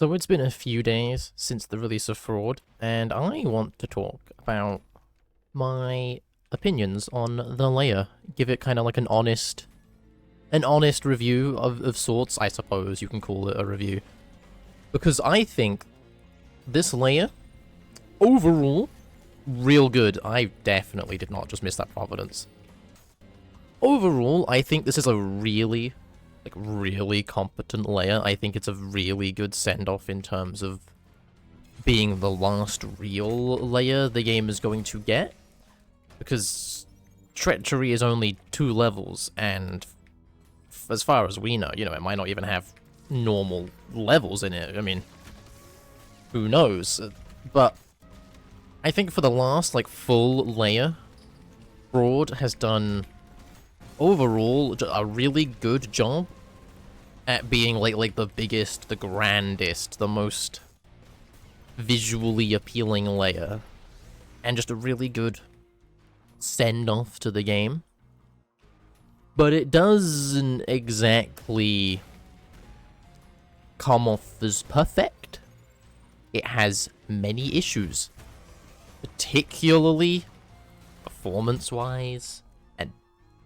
So it's been a few days since the release of Fraud, and I want to talk about my opinions on the layer. Give it kind of like an honest review of sorts, I suppose you can call it a review. Because I think this layer, overall, real good. I definitely did not just miss that Providence. Overall, I think this is a really competent layer. I think it's a really good send-off in terms of being the last real layer the game is going to get. Because Treachery is only 2 levels, and as far as we know, it might not even have normal levels in it. I mean, who knows? But I think for the last, full layer, Fraud has done overall a really good job at being like the biggest, the grandest, the most visually appealing layer, and just a really good send off to the game. But it doesn't exactly come off as perfect. It has many issues, particularly performance-wise and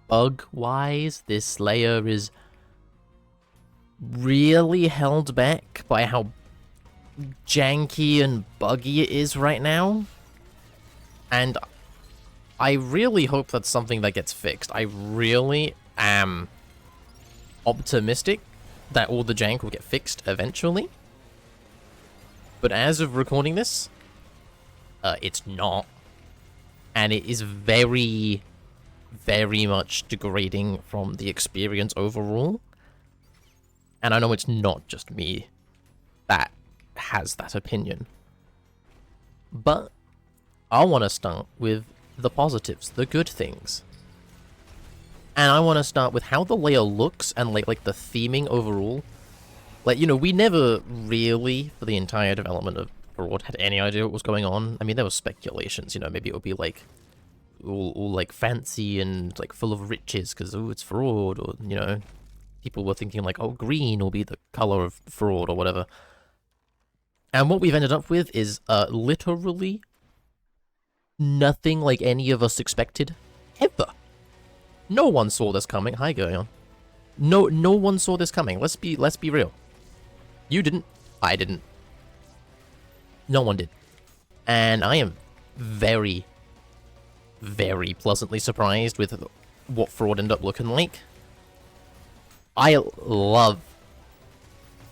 bug-wise. This layer is really held back by how janky and buggy it is right now. And I really hope that's something that gets fixed. I really am optimistic that all the jank will get fixed eventually. But as of recording this, it's not. And it is very, very much degrading from the experience overall. And I know it's not just me that has that opinion. But I want to start with the positives, the good things. And I want to start with how the layer looks and like the theming overall. We never really, for the entire development of Fraud, had any idea what was going on. I mean, there were speculations, maybe it would be all fancy and full of riches because it's Fraud, or people were thinking oh, green will be the color of Fraud or whatever. And what we've ended up with is literally nothing like any of us expected ever. No one saw this coming. Hi, Geryon. No one saw this coming. Let's be real. You didn't. I didn't. No one did. And I am very, very pleasantly surprised with what Fraud ended up looking like. I love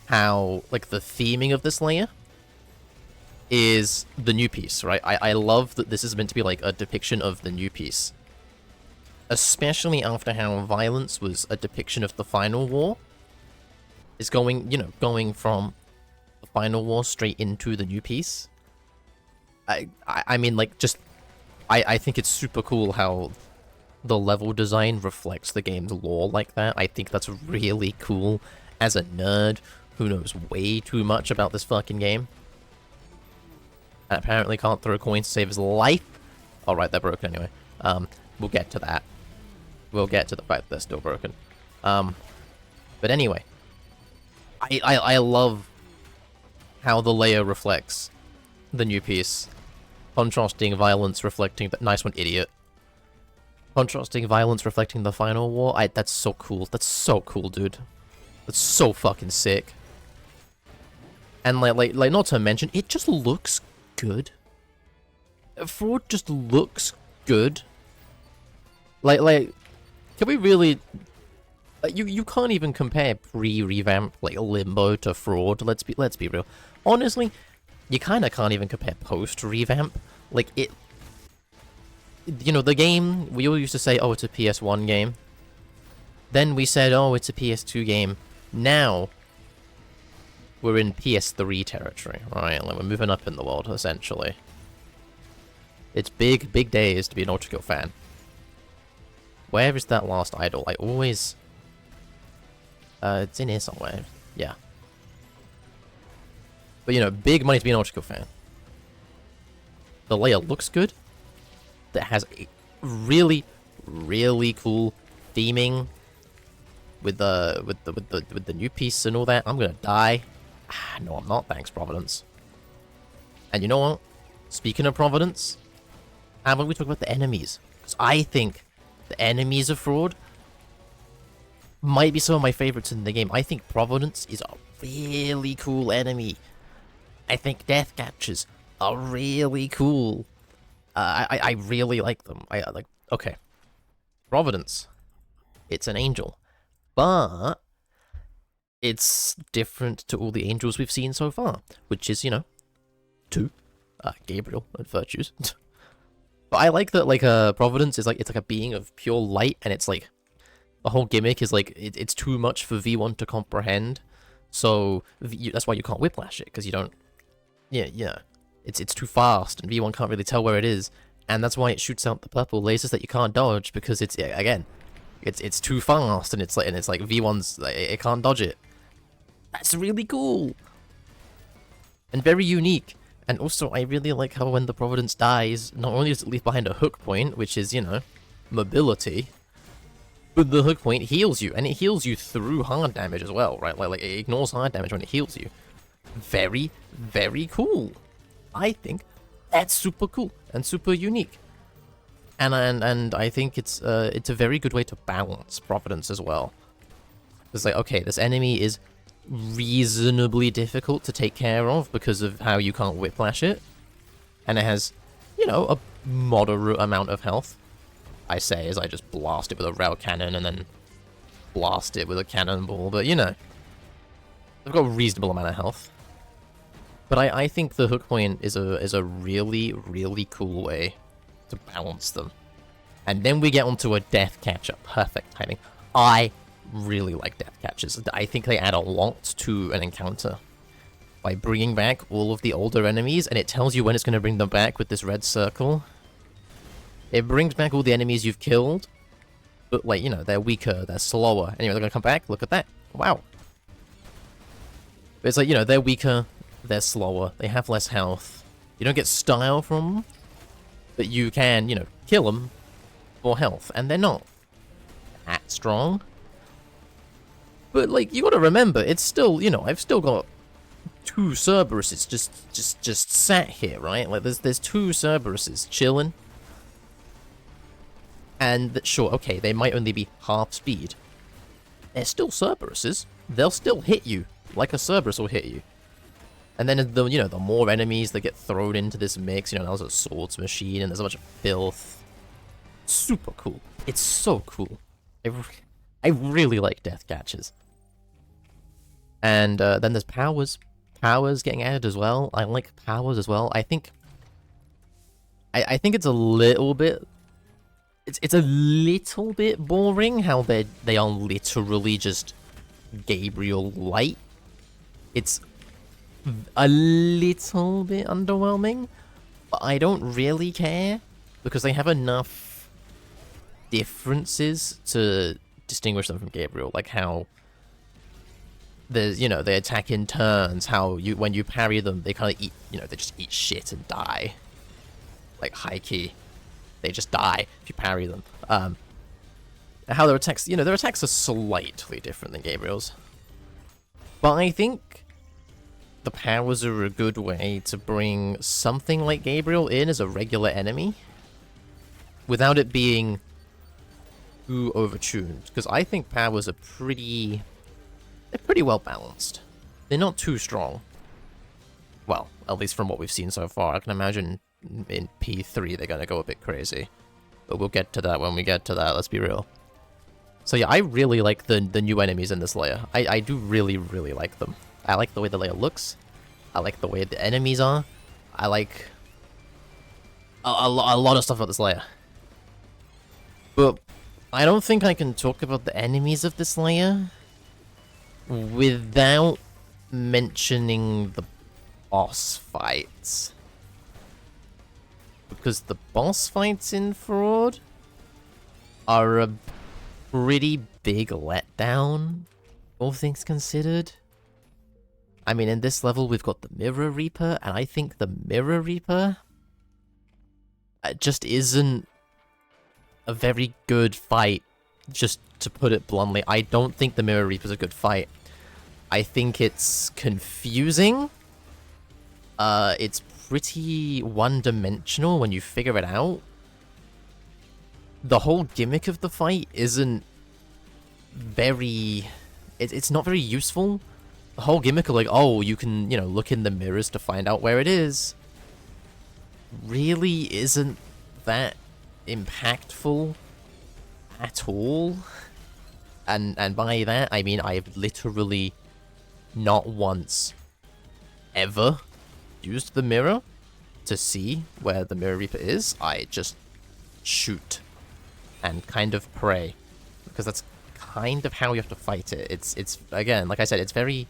how, the theming of this layer is the new piece, right? I love that this is meant to be, a depiction of the new piece. Especially after how violence was a depiction of the final war. It's going from the final war straight into the new piece. I mean, I think it's super cool how the level design reflects the game's lore like that. I think that's really cool as a nerd who knows way too much about this fucking game. And apparently can't throw coins to save his life. Alright, they're broken anyway. We'll get to that. We'll get to the fact that they're still broken. But anyway. I love how the layer reflects the new piece. Contrasting violence reflecting the... Nice one, idiot. Contrasting violence reflecting the final war. That's so cool. That's so cool, dude. That's so fucking sick. And not to mention, it just looks good. Fraud just looks good. Can we really... You can't even compare pre-revamp, Limbo to Fraud. Let's be real. Honestly, you kind of can't even compare post-revamp. The game, we all used to say, oh, it's a PS1 game. Then we said, oh, it's a PS2 game. Now, we're in PS3 territory, right? We're moving up in the world, essentially. It's big days to be an Nautico fan. Where is that last idol? I always... it's in here somewhere. Yeah. But, big money to be an Nautico fan. The layer looks good. That has a really, really cool theming with the new piece and all that. I'm gonna die. No, I'm not, thanks, Providence. And you know what? Speaking of Providence, how about we talk about the enemies? Because I think the enemies of Fraud might be some of my favorites in the game. I think Providence is a really cool enemy. I think Death Catchers are really cool. I really like them. Okay. Providence. It's an angel. But it's different to all the angels we've seen so far, which is, you know, 2. Gabriel and Virtues. But I like that, like, Providence is like, it's like a being of pure light, and it's like, the whole gimmick is like, it's too much for V1 to comprehend, so that's why you can't whiplash it, because you don't, yeah, it's too fast, and V1 can't really tell where it is, and that's why it shoots out the purple lasers that you can't dodge, because it's, again, it's too fast, and it's like V1's, like, it can't dodge it. That's really cool! And very unique. And also, I really like how when the Providence dies, not only does it leave behind a hook point, which is, you know, mobility, but the hook point heals you, and it heals you through hard damage as well, right? Like it ignores hard damage when it heals you. Very, very cool. I think that's super cool and super unique. And I think it's a very good way to balance Providence as well. It's like, okay, this enemy is reasonably difficult to take care of because of how you can't whiplash it, and it has, you know, a moderate amount of health. I say as I just blast it with a rail cannon and then blast it with a cannonball, but you know, they've got a reasonable amount of health. But I think the hook point is a really, really cool way to balance them. And then we get onto a Death Catcher. Perfect timing. I really like Death Catchers. I think they add a lot to an encounter by bringing back all of the older enemies, and it tells you when it's going to bring them back with this red circle. It brings back all the enemies you've killed, but, like, you know, they're weaker, they're slower. Anyway, they're going to come back. Look at that. Wow. But it's like, you know, they're weaker, they're slower, they have less health. You don't get style from them, but you can, you know, kill them for health, and they're not that strong. But, like, you gotta remember, it's still, you know, I've still got 2 Cerberuses just sat here, right? Like, there's 2 Cerberuses chilling. And, sure, okay, they might only be half speed. They're still Cerberuses. They'll still hit you, like a Cerberus will hit you. And then, you know, the more enemies that get thrown into this mix, you know, there's a swords machine, and there's a bunch of filth. Super cool. It's so cool. I really like Death Catchers. And then there's powers. Powers getting added as well. I like powers as well. I think it's a little bit. It's a little bit boring how they are literally just Gabriel light. It's a little bit underwhelming, but I don't really care because they have enough differences to distinguish them from Gabriel, like how there's, you know, they attack in turns, how when you parry them, they kind of eat, you know, they just eat shit and die. Like high key, they just die if you parry them. How their attacks, you know, their attacks are slightly different than Gabriel's. But I think the powers are a good way to bring something like Gabriel in as a regular enemy without it being too overtuned, because I think powers are pretty well balanced. They're not too strong. Well, at least from what we've seen so far. I can imagine in P3 they're gonna go a bit crazy. But we'll get to that when we get to that, let's be real. So yeah, I really like the new enemies in this layer. I do really, really like them. I like the way the layer looks. I like the way the enemies are. I like a lot of stuff about this layer. But I don't think I can talk about the enemies of this layer without mentioning the boss fights. Because the boss fights in Fraud are a pretty big letdown, all things considered. I mean, in this level, we've got the Mirror Reaper, and I think the Mirror Reaper just isn't a very good fight, just to put it bluntly. I don't think the Mirror Reaper's a good fight. I think it's confusing. It's pretty one-dimensional when you figure it out. The whole gimmick of the fight isn't very... It's not very useful. The whole gimmick of like, oh, you can, you know, look in the mirrors to find out where it is, really isn't that impactful at all. And by that, I mean I've literally not once ever used the mirror to see where the Mirror Reaper is. I just shoot and kind of pray, because that's kind of how you have to fight it. It's again, like I said, it's very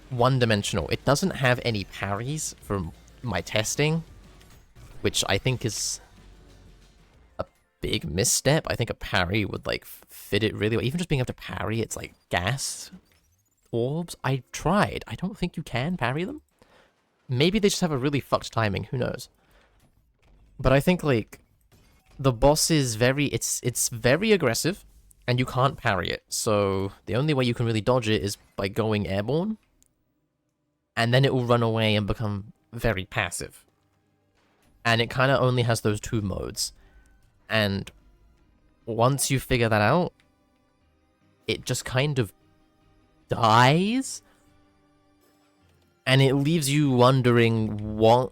one-dimensional. It doesn't have any parries from my testing, which I think is a big misstep. I think a parry would like fit it really well. Even just being able to parry, it's like gas orbs. I tried. I don't think you can parry them. Maybe they just have a really fucked timing. Who knows? But I think like the boss is very... It's very aggressive, and you can't parry it. So the only way you can really dodge it is by going airborne, and then it will run away and become very passive. And it kind of only has those two modes. And once you figure that out, it just kind of dies. And it leaves you wondering, what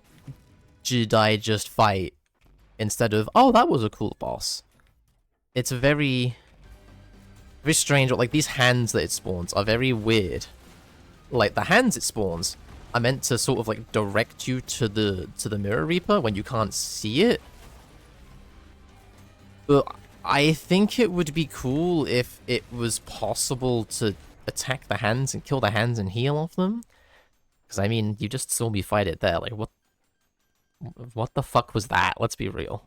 did I just fight? Instead of, oh, that was a cool boss. It's a very strange. Like, these hands that it spawns are very weird. Like, the hands it spawns are meant to sort of like direct you to the Mirror Reaper when you can't see it. But I think it would be cool if it was possible to attack the hands and kill the hands and heal off them. Because, I mean, you just saw me fight it there. Like, what the fuck was that? Let's be real.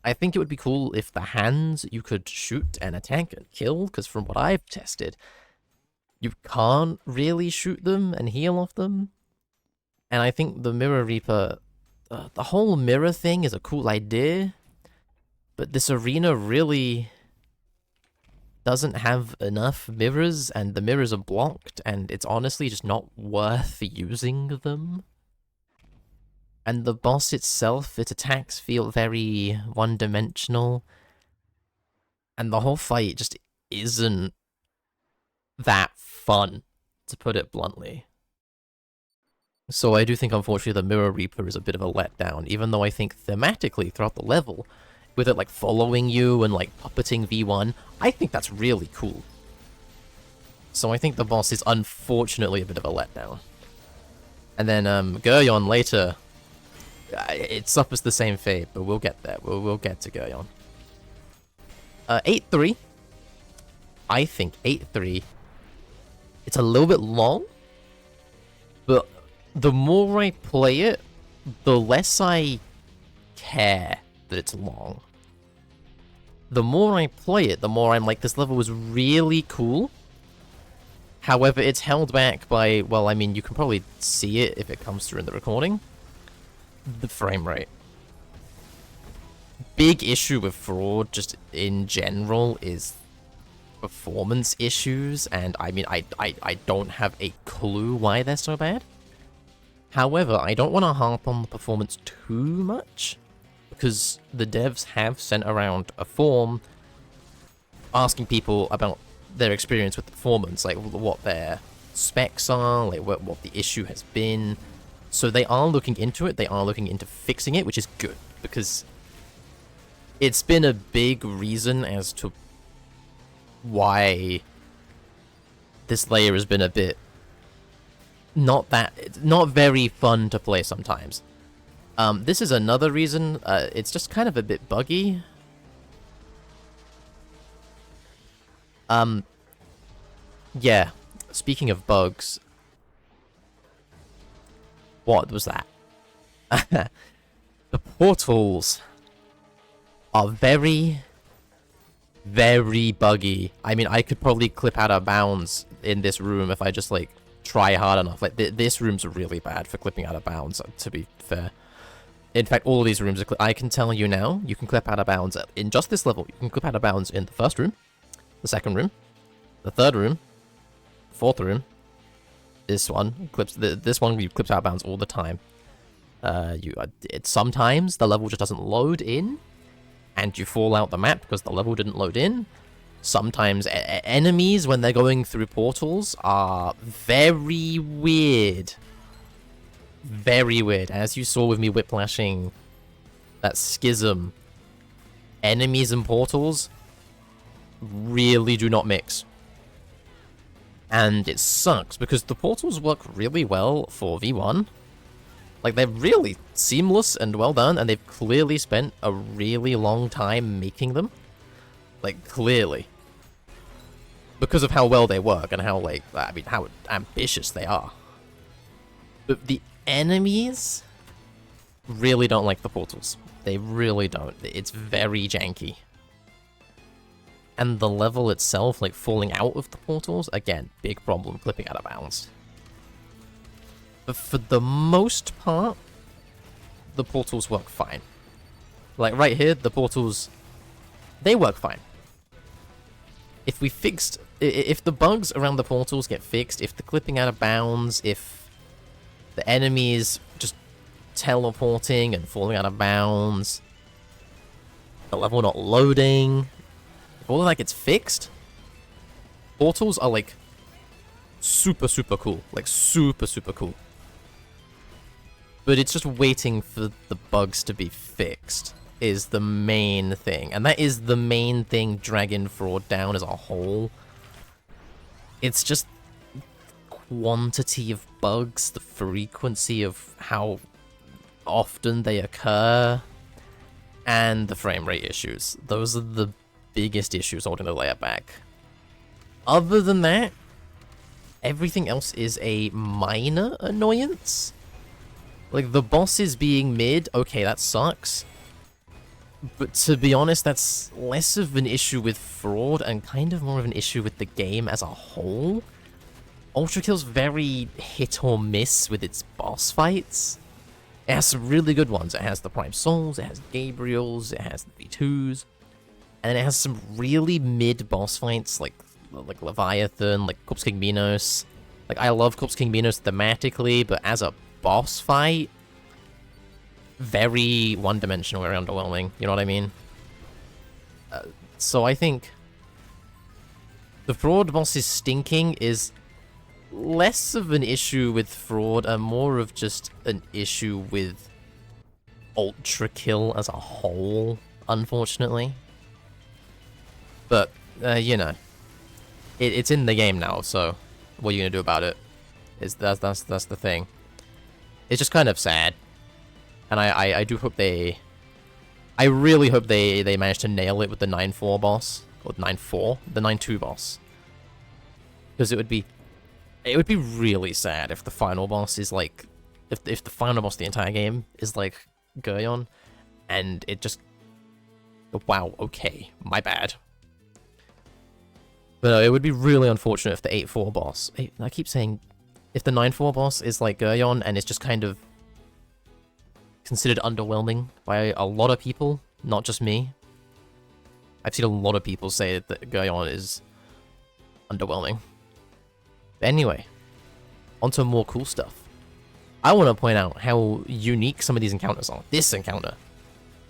I think it would be cool if the hands you could shoot and attack and kill, because from what I've tested, you can't really shoot them and heal off them. And I think the Mirror Reaper, the whole mirror thing is a cool idea, but this arena really doesn't have enough mirrors, and the mirrors are blocked, and it's honestly just not worth using them. And the boss itself, its attacks feel very one-dimensional, and the whole fight just isn't that fun, to put it bluntly. So I do think, unfortunately, the Mirror Reaper is a bit of a letdown, even though I think thematically throughout the level, with it like following you and like puppeting V1, I think that's really cool. So I think the boss is unfortunately a bit of a letdown. And then Geryon later, it suffers the same fate, but we'll get there. We'll get to Geryon. 8-3. I think 8-3. It's a little bit long, but the more I play it, the less I care that it's long. The more I play it, the more I'm like, this level was really cool. However, it's held back by, well, I mean, you can probably see it if it comes through in the recording. The frame rate. Big issue with Fraud, just in general, is performance issues, and I mean, I don't have a clue why they're so bad. However, I don't want to harp on the performance too much, because the devs have sent around a form asking people about their experience with the performance, like what their specs are, like what the issue has been. So they are looking into it, they are looking into fixing it, which is good, because it's been a big reason as to why this layer has been a bit not very fun to play sometimes. This is another reason. It's just kind of a bit buggy. Yeah, speaking of bugs, what was that? The portals are very, very buggy. I mean, I could probably clip out of bounds in this room if I just, like, try hard enough. Like, this room's really bad for clipping out of bounds, to be fair. In fact, all of these rooms are I can tell you now, you can clip out of bounds in just this level. You can clip out of bounds in the first room, the second room, the third room, Fourth room. This one clips. This one you clips out of bounds all the time. Sometimes the level just doesn't load in, and you fall out the map because the level didn't load in. Sometimes enemies, when they're going through portals, are very weird. Very weird. As you saw with me whiplashing that schism, enemies and portals really do not mix. And it sucks because the portals work really well for V1. Like, they're really seamless and well done, and they've clearly spent a really long time making them. Like, clearly. Because of how well they work and how, like, I mean, how ambitious they are. But the enemies really don't like the portals. They really don't. It's very janky. And the level itself, like, falling out of the portals, again, big problem, clipping out of bounds. But for the most part, the portals work fine. Like, right here, the portals, they work fine. If we fixed... If the bugs around the portals get fixed, if the clipping out of bounds, if the enemies just teleporting and falling out of bounds, the level not loading, if all of that gets fixed, portals are, like, super, super cool. Like, super, super cool. But it's just waiting for the bugs to be fixed is the main thing. And that is the main thing dragging Fraud down as a whole. It's just quantity of bugs, the frequency of how often they occur, and the frame rate issues. Those are the biggest issues holding the layer back. Other than that, everything else is a minor annoyance. Like, the bosses being mid, okay, that sucks. But to be honest, that's less of an issue with Fraud and kind of more of an issue with the game as a whole. Ultra Kill's very hit or miss with its boss fights. It has some really good ones. It has the Prime Souls, it has Gabriel's, it has the V2s. And then it has some really mid boss fights like Leviathan, like Corpse King Minos. Like, I love Corpse King Minos thematically, but as a boss fight, very one-dimensional, very underwhelming, you know what I mean? So I think the Fraud boss's stinking is less of an issue with Fraud and more of just an issue with Ultra Kill as a whole, unfortunately. But, you know, it's in the game now, so what are you gonna do about it? That's the thing. It's just kind of sad. And I do hope they... I really hope they manage to nail it with the 9-4 boss. Or 9-4? The 9-2 boss. Because it would be really sad if the final boss is like... If the final boss of the entire game is like Geryon. And it just... Wow, okay. My bad. But it would be really unfortunate if the 8-4 boss... I keep saying... If the 9-4 boss is like Geryon and it's just kind of considered underwhelming by a lot of people, not just me. I've seen a lot of people say that Geryon is underwhelming. But anyway, onto more cool stuff. I want to point out how unique some of these encounters are. This encounter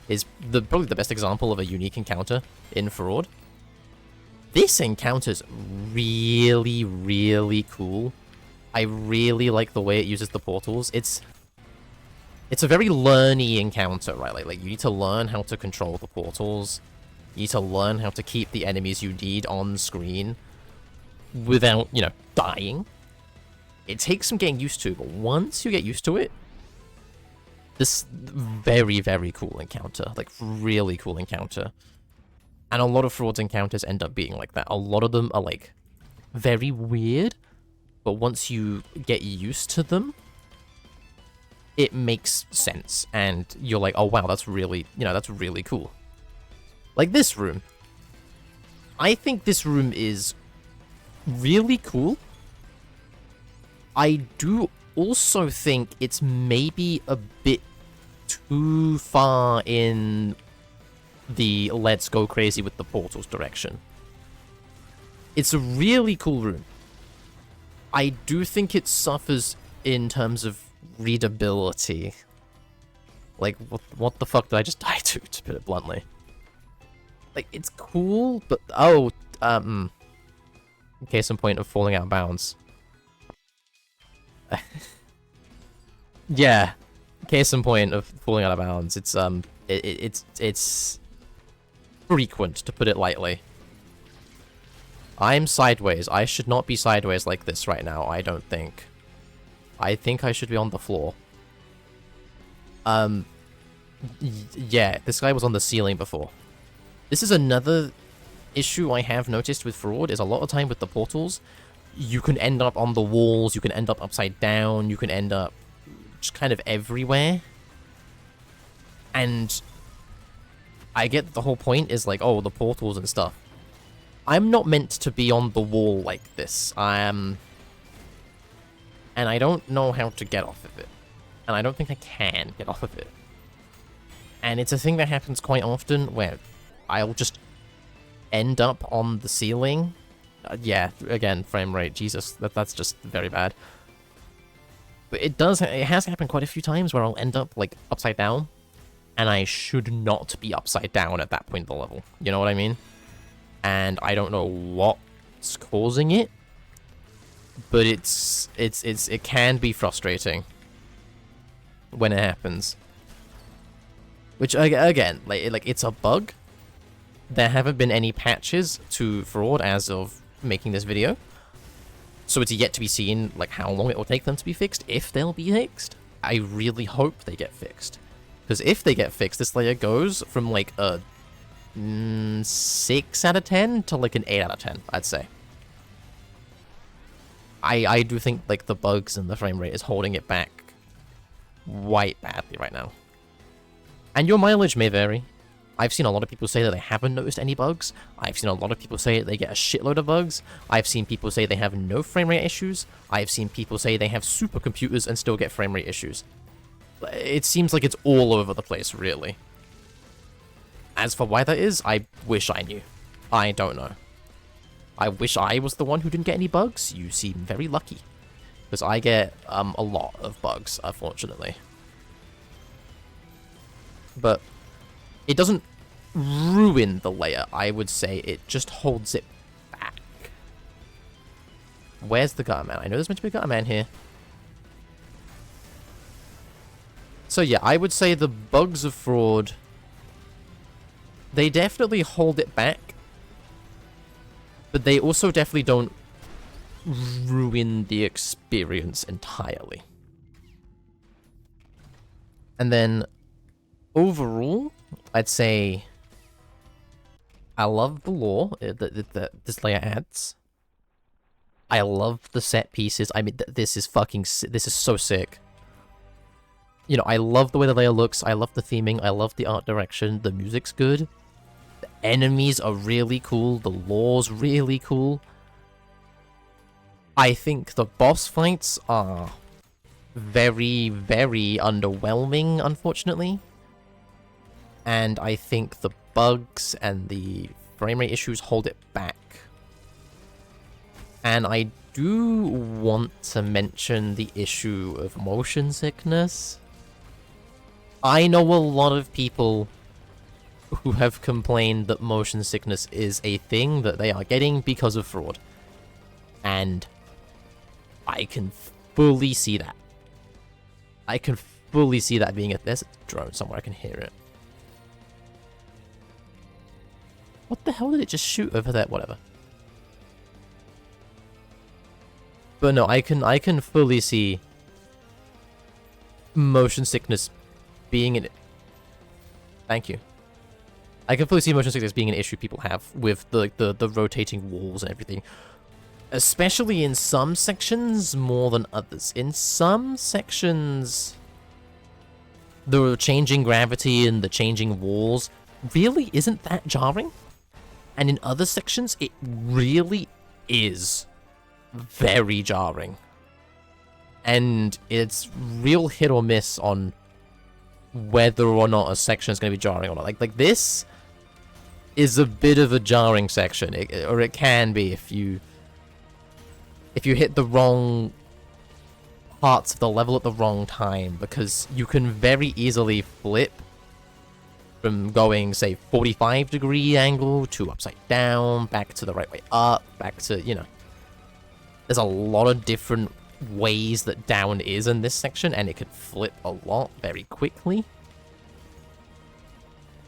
is probably the best example of a unique encounter in Fraud. This encounter's really, really cool. I really like the way it uses the portals. It's a very learny encounter, right? Like you need to learn how to control the portals. You need to learn how to keep the enemies you need on screen without, you know, dying. It takes some getting used to, but once you get used to it, this very, very cool encounter. Like, really cool encounter. And a lot of Fraud's encounters end up being like that. A lot of them are, like, very weird, but once you get used to them, it makes sense, and you're like, oh wow, that's really, you know, that's really cool. Like this room. I think this room is really cool. I do also think it's maybe a bit too far in the let's go crazy with the portals direction. It's a really cool room. I do think it suffers in terms of readability. Like, what the fuck did I just die to put it bluntly? Like, it's cool, but... Oh, case in point of falling out of bounds. Yeah. Case in point of falling out of bounds. It's, it's frequent, to put it lightly. I'm sideways. I should not be sideways like this right now, I don't think. I think I should be on the floor. Yeah, this guy was on the ceiling before. This is another issue I have noticed with Fraud, is a lot of time with the portals, you can end up on the walls, you can end up upside down, you can end up just kind of everywhere. And I get that the whole point is like, oh, the portals and stuff. I'm not meant to be on the wall like this. And I don't know how to get off of it. And I don't think I can get off of it. And it's a thing that happens quite often where I'll just end up on the ceiling. Yeah, again, frame rate, Jesus, that's just very bad. But it has happened quite a few times where I'll end up, like, upside down, and I should not be upside down at that point of the level. You know what I mean? And I don't know what's causing it, but it can be frustrating when it happens. Which, again, like it's a bug. There haven't been any patches to Fraud as of making this video. So it's yet to be seen, like, how long it will take them to be fixed, if they'll be fixed. I really hope they get fixed. Because if they get fixed, this layer goes from, like, a 6 out of 10 to, like, an 8 out of 10, I'd say. I do think, like, the bugs and the frame rate is holding it back quite badly right now. And your mileage may vary. I've seen a lot of people say that they haven't noticed any bugs. I've seen a lot of people say they get a shitload of bugs. I've seen people say they have no frame rate issues. I've seen people say they have supercomputers and still get frame rate issues. It seems like it's all over the place, really. As for why that is, I wish I knew. I don't know. I wish I was the one who didn't get any bugs. You seem very lucky. Because I get a lot of bugs, unfortunately. But it doesn't ruin the layer, I would say. It just holds it back. Where's the gutter man? I know there's meant to be a gutter man here. So yeah, I would say the bugs of Fraud, they definitely hold it back. But they also definitely don't ruin the experience entirely. And then overall, I'd say I love the lore that this layer adds. I love the set pieces. I mean, this is so sick. You know, I love the way the layer looks. I love the theming. I love the art direction. The music's good. The enemies are really cool. The lore's really cool. I think the boss fights are very, very underwhelming, unfortunately. And I think the bugs and the frame rate issues hold it back. And I do want to mention the issue of motion sickness. I know a lot of people who have complained that motion sickness is a thing that they are getting because of Fraud. And I can fully see that. I can fully see that being there's a drone somewhere, I can hear it. What the hell did it just shoot over there? Whatever. But no, I can fully see motion sickness being an... Thank you. I can fully see motion sickness being an issue people have with the rotating walls and everything. Especially in some sections more than others. In some sections, the changing gravity and the changing walls really isn't that jarring. And in other sections, it really is very jarring. And it's real hit or miss on whether or not a section is going to be jarring or not. Like this is a bit of a jarring section, or it can be if if you hit the wrong parts of the level at the wrong time, because you can very easily flip from going, say, 45-degree angle to upside down, back to the right way up, back to, you know. There's a lot of different ways that down is in this section, and it could flip a lot very quickly.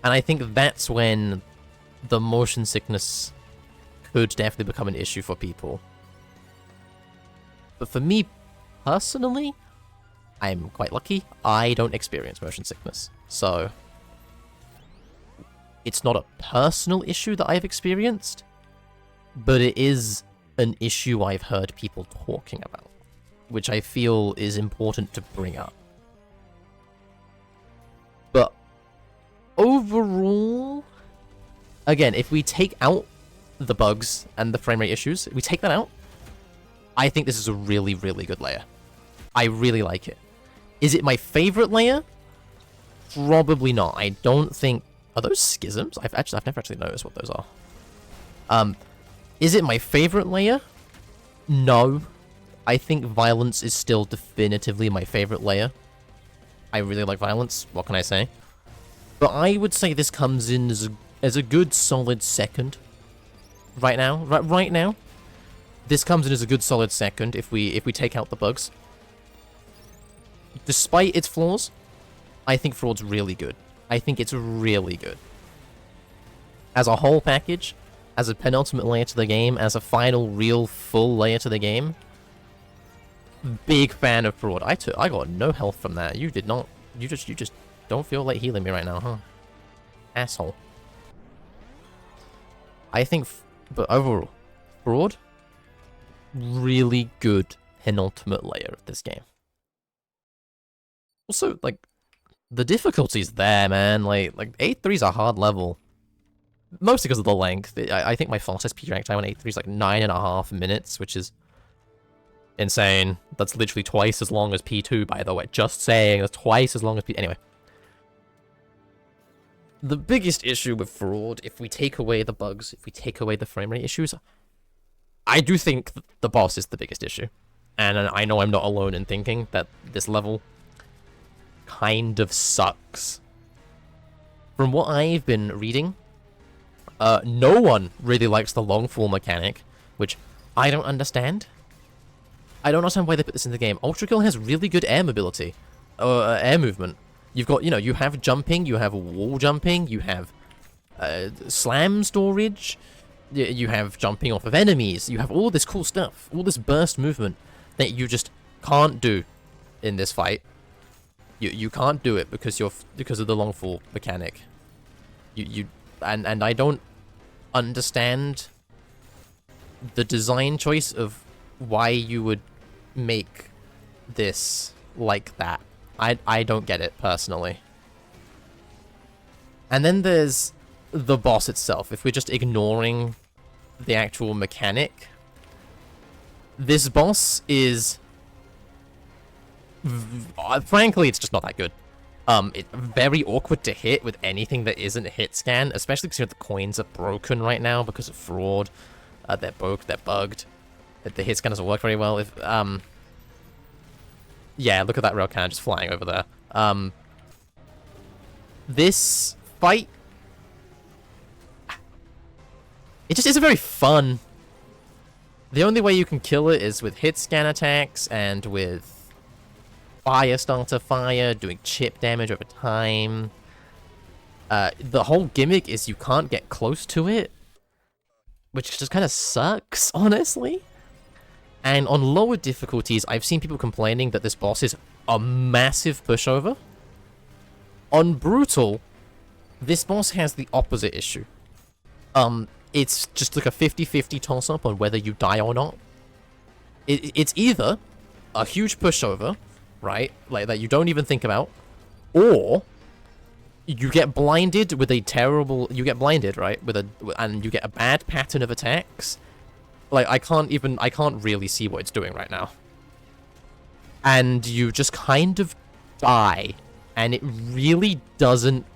And I think that's when the motion sickness could definitely become an issue for people. But for me, personally, I'm quite lucky. I don't experience motion sickness. So, it's not a personal issue that I've experienced, but it is an issue I've heard people talking about, which I feel is important to bring up. But overall, again, if we take out the bugs and the frame rate issues, if we take that out, I think this is a really, really good layer. I really like it. Is it my favorite layer? Probably not. I don't think... Are those schisms? I've never actually noticed what those are. Is it my favorite layer? No. I think violence is still definitively my favorite layer. I really like violence. What can I say? But I would say this comes in as a good solid second. Right now. Right now. This comes in as a good solid second if we take out the bugs. Despite its flaws, I think Fraud's really good. I think it's really good. As a whole package, as a penultimate layer to the game, as a final real full layer to the game, big fan of Fraud. I got no health from that. You did not. You just don't feel like healing me right now, huh? Asshole. I think, but overall, Fraud, really good penultimate layer of this game. Also, like, the difficulty's there, man. Like 8-3's a hard level. Mostly because of the length. I think my fastest P rank time on 8-3 is like 9.5 minutes, which is insane. That's literally twice as long as P2, by the way. Just saying, that's twice as long as P... Anyway. The biggest issue with Fraud, if we take away the bugs, if we take away the frame rate issues, I do think the boss is the biggest issue. And I know I'm not alone in thinking that this level kind of sucks. From what I've been reading, no one really likes the long fall mechanic, which I don't understand. I don't understand why they put this in the game. Ultra Kill has really good air mobility, air movement. You've got, you know, you have jumping, you have wall jumping, you have slam storage, you have jumping off of enemies, you have all this cool stuff, all this burst movement that you just can't do in this fight. You can't do it because of the long fall mechanic. And I don't understand the design choice of why you would make this like that. I don't get it personally. And then there's the boss itself. If we're just ignoring the actual mechanic, this boss is frankly, it's just not that good. It's very awkward to hit with anything that isn't a hit scan, especially because the coins are broken right now because of Fraud. They're bugged. The hit scan doesn't work very well. If yeah, look at that rail cannon just flying over there. This fight, it just isn't very fun. The only way you can kill it is with hit scan attacks and with fire starter fire, doing chip damage over time. The whole gimmick is you can't get close to it, which just kind of sucks, honestly. And on lower difficulties, I've seen people complaining that this boss is a massive pushover. On Brutal, this boss has the opposite issue. It's just like a 50-50 toss-up on whether you die or not. It's either a huge pushover, right, like that you don't even think about, or you get blinded with a terrible... You get blinded, right, and you get a bad pattern of attacks. Like, I can't really see what it's doing right now. And you just kind of die, and it really doesn't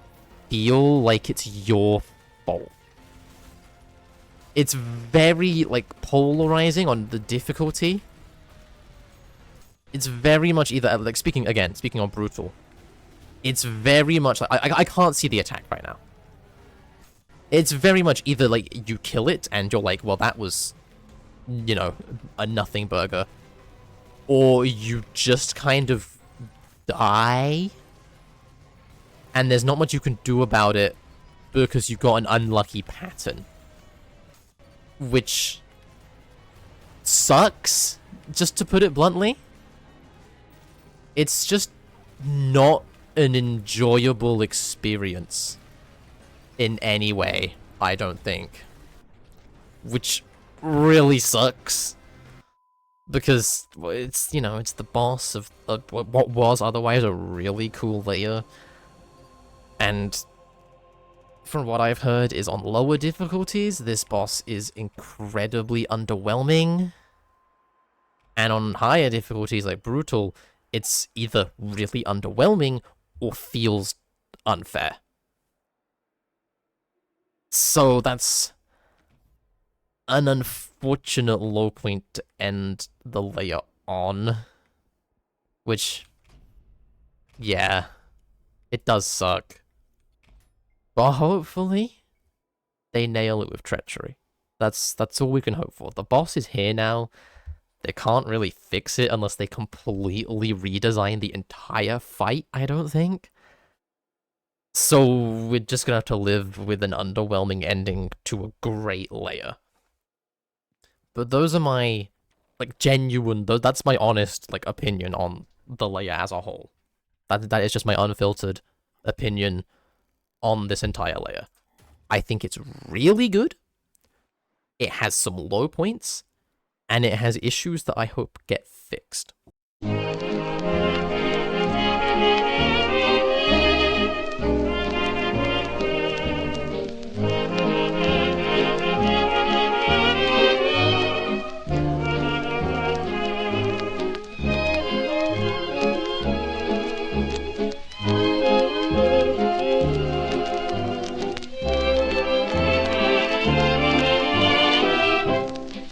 feel like it's your fault. It's very, like, polarizing on the difficulty. It's very much either, like, speaking on Brutal, it's very much, like, I can't see the attack right now. It's very much either, like, you kill it and you're like, well, that was, you know, a nothing burger. Or you just kind of die. And there's not much you can do about it because you got an unlucky pattern. Which sucks, just to put it bluntly. It's just not an enjoyable experience in any way, I don't think. Which really sucks. Because it's, you know, it's the boss of what was otherwise a really cool layer. And from what I've heard is on lower difficulties, this boss is incredibly underwhelming. And on higher difficulties like Brutal, it's either really underwhelming or feels unfair. So that's an unfortunate low point to end the layer on. Which, yeah, it does suck. But hopefully, they nail it with treachery. That's all we can hope for. The boss is here now. They can't really fix it unless they completely redesign the entire fight, I don't think. So we're just gonna have to live with an underwhelming ending to a great layer. But those are my, like, genuine, that's my honest, like, opinion on the layer as a whole. That is just my unfiltered opinion on this entire layer. I think it's really good. It has some low points, and it has issues that I hope get fixed.